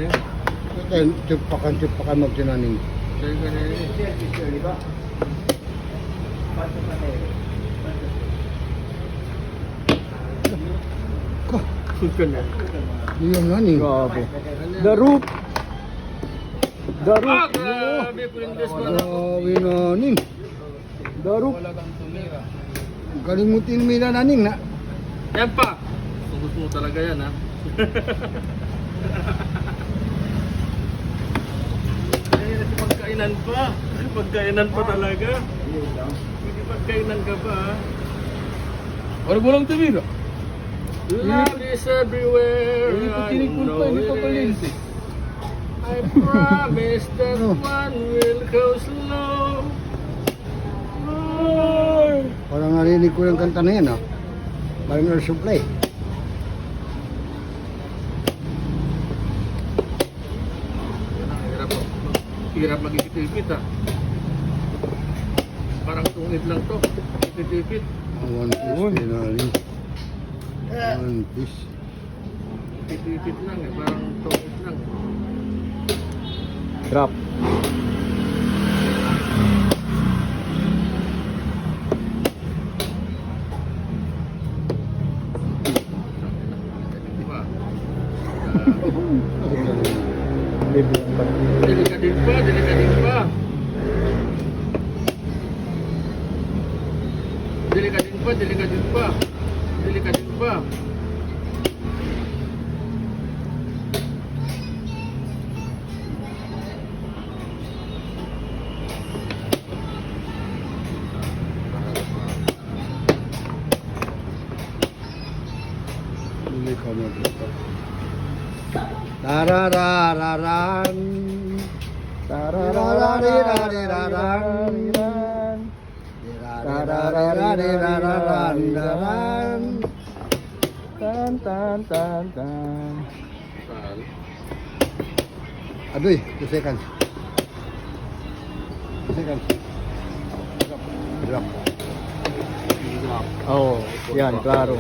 kanina. Tipakan magtinaning. Sa'yo kanina. Sulkan na. Iyon nga ni. Grabe. The roof. The roof. Ah, grabe. Pulindes mo na. Grabe naning. The roof. Wala kang tumira. Kalimutin mo na naning na. Yan pa. Gusto mo talaga yan, ha? Ay, pagkainan pa. Pagkainan pa talaga. Hindi pagkainan ka pa, ha? Ano ba lang tumira? Love is everywhere. Hindi pa tinikun pa, hindi pa palintis. I promise that Oh. one will go slow. Parang narinig ko yung kanta na yan, ah. Parang Air Supply. Hirap magigitipit, ha? Parang tungit lang to. Ititipit. One piece, pinali. One piece. Ititipit lang, eh. Parang tungit lang. Drop. Di ba? Bibilang pa. Delikadin pa, delikadin pa. Delikadin pa, delikadin pa. Delikadin pa. Hindi ka mag-ito. Tararararan. Tarararariraran. Tarararariraran. Tan tan tan tan. Sal. Aduh, 2 seconds. 2 seconds. Drop. Oh, yan, klaro.